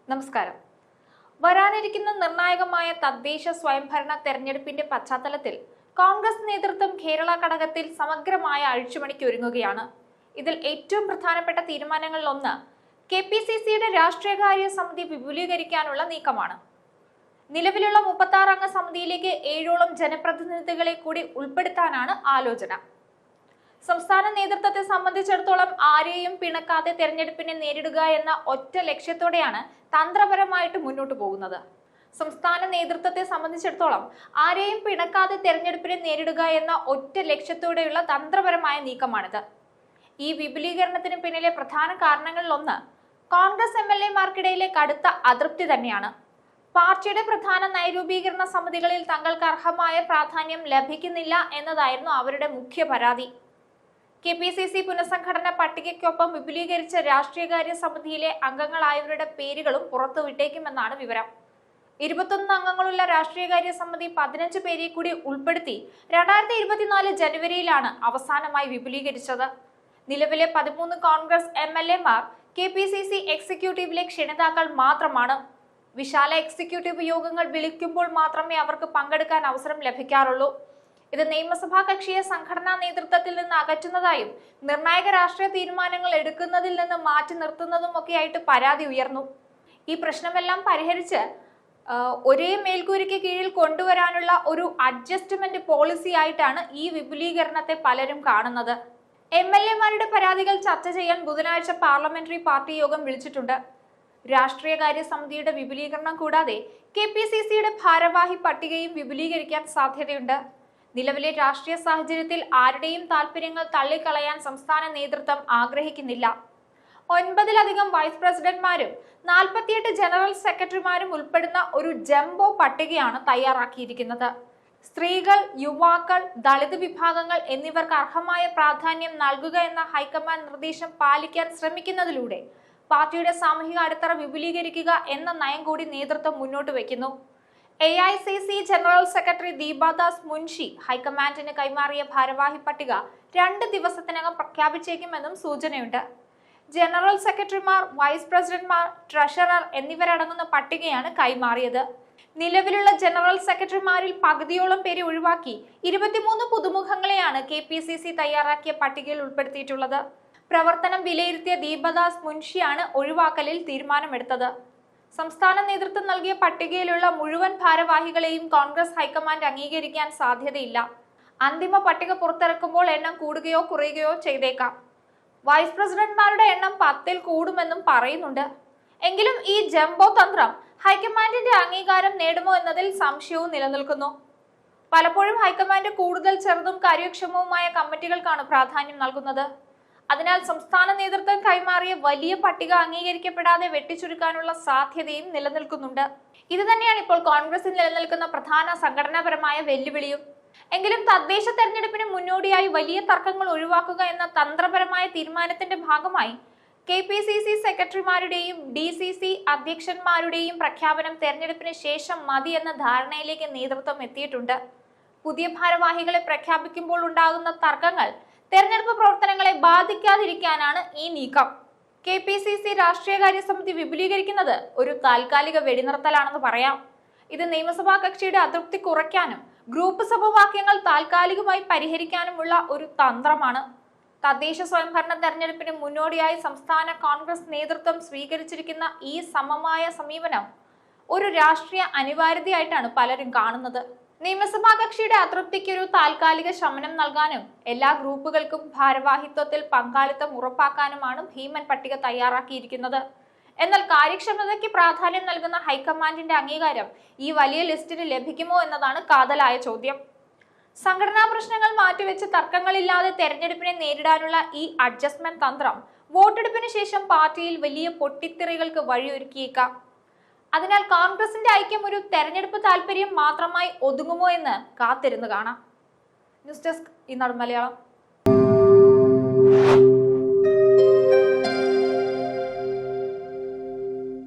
നമസ്കാരം. വരാനിരിക്കുന്ന നിർണായകമായ തദ്ദേശ സ്വയംഭരണ തെരഞ്ഞെടുപ്പിന്റെ പശ്ചാത്തലത്തിൽ കോൺഗ്രസ് നേതൃത്വം കേരള ഘടകത്തിൽ സമഗ്രമായ അഴിച്ചുപണിക്ക് ഒരുങ്ങുകയാണ്. ഇതിൽ ഏറ്റവും പ്രധാനപ്പെട്ട തീരുമാനങ്ങളിലൊന്ന് KPCCയുടെ രാഷ്ട്രീയകാര്യ സമിതി വിപുലീകരിക്കാനുള്ള നീക്കമാണ്. നിലവിലുള്ള 36 അംഗ സമിതിയിലേക്ക് 7ഓളം ജനപ്രതിനിധികളെ കൂടി ഉൾപ്പെടുത്താനാണ് ആലോചന. സംസ്ഥാന നേതൃത്വത്തെ സംബന്ധിച്ചിടത്തോളം ആരെയും പിണക്കാതെ തെരഞ്ഞെടുപ്പിനെ നേരിടുക എന്ന ഒറ്റ ലക്ഷ്യത്തോടെയാണ് തന്ത്രപരമായിട്ട് മുന്നോട്ട് പോകുന്നത്. സംസ്ഥാന നേതൃത്വത്തെ സംബന്ധിച്ചിടത്തോളം ആരെയും പിണക്കാതെ തെരഞ്ഞെടുപ്പിനെ നേരിടുക എന്ന ഒറ്റ ലക്ഷ്യത്തോടെയുള്ള തന്ത്രപരമായ നീക്കമാണിത്. ഈ വിപുലീകരണത്തിന് പിന്നിലെ പ്രധാന കാരണങ്ങളിലൊന്ന് കോൺഗ്രസ് MLA-മാർക്കിടയിലെ കടുത്ത അതൃപ്തി തന്നെയാണ്. പാർട്ടിയുടെ പ്രധാന നയരൂപീകരണ സമിതികളിൽ തങ്ങൾക്ക് അർഹമായ പ്രാധാന്യം ലഭിക്കുന്നില്ല എന്നതായിരുന്നു അവരുടെ മുഖ്യ പരാതി. KPCC പുനഃസംഘടന പട്ടികയ്ക്കൊപ്പം വിപുലീകരിച്ച രാഷ്ട്രീയകാര്യ സമിതിയിലെ അംഗങ്ങളായവരുടെ പേരുകളും പുറത്തുവിട്ടേക്കുമെന്നാണ് വിവരം. 21 അംഗങ്ങളുള്ള രാഷ്ട്രീയകാര്യ സമിതി 15 പേരെ കൂടി ഉൾപ്പെടുത്തി 2024 ജനുവരിയിലാണ് അവസാനമായി വിപുലീകരിച്ചത്. നിലവിലെ 13 കോൺഗ്രസ് MLA-മാർ KPCC എക്സിക്യൂട്ടീവിലെ ക്ഷണിതാക്കൾ മാത്രമാണ്. വിശാല എക്സിക്യൂട്ടീവ് യോഗങ്ങൾ വിളിക്കുമ്പോൾ മാത്രമേ അവർക്ക് പങ്കെടുക്കാൻ അവസരം ലഭിക്കാറുള്ളൂ. ഇത് നിയമസഭാ കക്ഷിയെ സംഘടനാ നേതൃത്വത്തിൽ നിന്ന് അകറ്റുന്നതായും നിർണായക രാഷ്ട്രീയ തീരുമാനങ്ങൾ എടുക്കുന്നതിൽ നിന്ന് മാറ്റി നിർത്തുന്നതുമൊക്കെയായിട്ട് പരാതി ഉയർന്നു. ഈ പ്രശ്നമെല്ലാം പരിഹരിച്ച് ഒരേ മേൽക്കൂരയ്ക്ക് കീഴിൽ കൊണ്ടുവരാനുള്ള ഒരു അഡ്ജസ്റ്റ്മെന്റ് പോളിസി ആയിട്ടാണ് ഈ വിപുലീകരണത്തെ പലരും കാണുന്നത്. MLA-മാരുടെ പരാതികൾ ചർച്ച ചെയ്യാൻ ബുധനാഴ്ച പാർലമെന്ററി പാർട്ടി യോഗം വിളിച്ചിട്ടുണ്ട്. രാഷ്ട്രീയകാര്യ സമിതിയുടെ വിപുലീകരണം കൂടാതെ KPCCയുടെ ഭാരവാഹി പട്ടികയും വിപുലീകരിക്കാൻ സാധ്യതയുണ്ട്. നിലവിലെ രാഷ്ട്രീയ സാഹചര്യത്തിൽ ആരുടെയും താല്പര്യങ്ങൾ തള്ളിക്കളയാൻ സംസ്ഥാന നേതൃത്വം ആഗ്രഹിക്കുന്നില്ല. 9-ലധികം വൈസ് പ്രസിഡന്റ്മാരും 48 ജനറൽ സെക്രട്ടറിമാരും ഉൾപ്പെടുന്ന ഒരു ജംബോ പട്ടികയാണ് തയ്യാറാക്കിയിരിക്കുന്നത്. സ്ത്രീകൾ, യുവാക്കൾ, ദളിത് വിഭാഗങ്ങൾ എന്നിവർക്ക് അർഹമായ പ്രാധാന്യം നൽകുക എന്ന ഹൈക്കമാൻഡ് നിർദ്ദേശം പാലിക്കാൻ ശ്രമിക്കുന്നതിലൂടെ പാർട്ടിയുടെ സാമൂഹിക അടിത്തറ വിപുലീകരിക്കുക എന്ന നയം കൂടി നേതൃത്വം മുന്നോട്ട് വയ്ക്കുന്നു. AICC general secretary Deepa Das Munshi ഹൈക്കമാൻഡിന് കൈമാറിയ ഭാരവാഹി പട്ടിക 2 ദിവസത്തിനകം പ്രഖ്യാപിച്ചേക്കുമെന്നും സൂചനയുണ്ട്. ജനറൽ സെക്രട്ടറിമാർ, വൈസ് പ്രസിഡന്റ്മാർ, ട്രഷറർ എന്നിവരടങ്ങുന്ന പട്ടികയാണ് കൈമാറിയത്. നിലവിലുള്ള ജനറൽ സെക്രട്ടറിമാരിൽ പകുതിയോളം പേരെ ഒഴിവാക്കി 23 പുതുമുഖങ്ങളെയാണ് KPCC തയ്യാറാക്കിയ പട്ടികയിൽ ഉൾപ്പെടുത്തിയിട്ടുള്ളത്. പ്രവർത്തനം വിലയിരുത്തിയ ദീപദാസ് മുൻഷിയാണ് ഒഴിവാക്കലിൽ തീരുമാനമെടുത്തത്. സംസ്ഥാന നേതൃത്വം നൽകിയ പട്ടികയിലുള്ള മുഴുവൻ ഭാരവാഹികളെയും കോൺഗ്രസ് ഹൈക്കമാൻഡ് അംഗീകരിക്കാൻ സാധ്യതയില്ല. അന്തിമ പട്ടിക പുറത്തിറക്കുമ്പോൾ എണ്ണം കൂടുകയോ കുറയുകയോ ചെയ്തേക്കാം. വൈസ് പ്രസിഡന്റ്മാരുടെ എണ്ണം 10-ൽ കൂടുമെന്നും പറയുന്നുണ്ട്. എങ്കിലും ഈ ജംബോ തന്ത്രം ഹൈക്കമാൻഡിന്റെ അംഗീകാരം നേടുമോ എന്നതിൽ സംശയവും നിലനിൽക്കുന്നു. പലപ്പോഴും ഹൈക്കമാൻഡ് കൂടുതൽ ചെറുതും കാര്യക്ഷമവുമായ കമ്മിറ്റികൾക്കാണ് പ്രാധാന്യം നൽകുന്നത്. അതിനാൽ സംസ്ഥാന നേതൃത്വം കൈമാറിയ വലിയ പട്ടിക അംഗീകരിക്കപ്പെടാതെ വെട്ടിച്ചുരുക്കാനുള്ള സാധ്യതയും നിലനിൽക്കുന്നുണ്ട്. ഇത് തന്നെയാണ് ഇപ്പോൾ കോൺഗ്രസിൽ നിലനിൽക്കുന്ന പ്രധാന സംഘടനാപരമായ വെല്ലുവിളിയും. എങ്കിലും തദ്ദേശ തെരഞ്ഞെടുപ്പിന് മുന്നോടിയായി വലിയ തർക്കങ്ങൾ ഒഴിവാക്കുക എന്ന തന്ത്രപരമായ തീരുമാനത്തിന്റെ ഭാഗമായി KPCC സെക്രട്ടറിമാരുടെയും DCC അധ്യക്ഷന്മാരുടെയും പ്രഖ്യാപനം തെരഞ്ഞെടുപ്പിന് ശേഷം മതി എന്ന ധാരണയിലേക്ക് നേതൃത്വം എത്തിയിട്ടുണ്ട്. പുതിയ ഭാരവാഹികളെ പ്രഖ്യാപിക്കുമ്പോൾ ഉണ്ടാകുന്ന തർക്കങ്ങൾ തെരഞ്ഞെടുപ്പ് പ്രവർത്തനങ്ങളെ ബാധിക്കാതിരിക്കാനാണ് ഈ നീക്കം. KPCC രാഷ്ട്രീയകാര്യ സമിതി വിപുലീകരിക്കുന്നത് ഒരു താൽക്കാലിക വെടിനിർത്തലാണെന്ന് പറയാം. ഇത് നിയമസഭാ കക്ഷിയുടെ അതൃപ്തി കുറയ്ക്കാനും ഗ്രൂപ്പ് സമവാക്യങ്ങൾ താൽക്കാലികമായി പരിഹരിക്കാനുമുള്ള ഒരു തന്ത്രമാണ്. തദ്ദേശ സ്വയംഭരണ തെരഞ്ഞെടുപ്പിന് മുന്നോടിയായി സംസ്ഥാന കോൺഗ്രസ് നേതൃത്വം സ്വീകരിച്ചിരിക്കുന്ന ഈ സമമായ സമീപനം ഒരു രാഷ്ട്രീയ അനിവാര്യതയായിട്ടാണ് പലരും കാണുന്നത്. നിയമസഭാ കക്ഷിയുടെ അതൃപ്തിക്കൊരു താൽക്കാലിക ശമനം നൽകാനും എല്ലാ ഗ്രൂപ്പുകൾക്കും ഭാരവാഹിത്വത്തിൽ പങ്കാളിത്തം ഉറപ്പാക്കാനുമാണ് ഭീമൻ പട്ടിക തയ്യാറാക്കിയിരിക്കുന്നത്. എന്നാൽ കാര്യക്ഷമതയ്ക്ക് പ്രാധാന്യം നൽകുന്ന ഹൈക്കമാൻഡിന്റെ അംഗീകാരം ഈ വലിയ ലിസ്റ്റിന് ലഭിക്കുമോ എന്നതാണ് കാതലായ ചോദ്യം. സംഘടനാ പ്രശ്നങ്ങൾ മാറ്റിവെച്ച് തർക്കങ്ങളില്ലാതെ തെരഞ്ഞെടുപ്പിനെ നേരിടാനുള്ള ഈ അഡ്ജസ്റ്റ്മെന്റ് തന്ത്രം വോട്ടെടുപ്പിന് ശേഷം പാർട്ടിയിൽ വലിയ പൊട്ടിത്തെറികൾക്ക് വഴിയൊരുക്കിയേക്കാം. അതിനാൽ കോൺഗ്രസിന്റെ ഐക്യം ഒരു തെരഞ്ഞെടുപ്പ് താല്പര്യം മാത്രമായി ഒതുങ്ങുമോ എന്ന് കാത്തിരുന്ന് കാണാം. ന്യൂസ് ഡെസ്ക് ഈനാട് മലയാളം.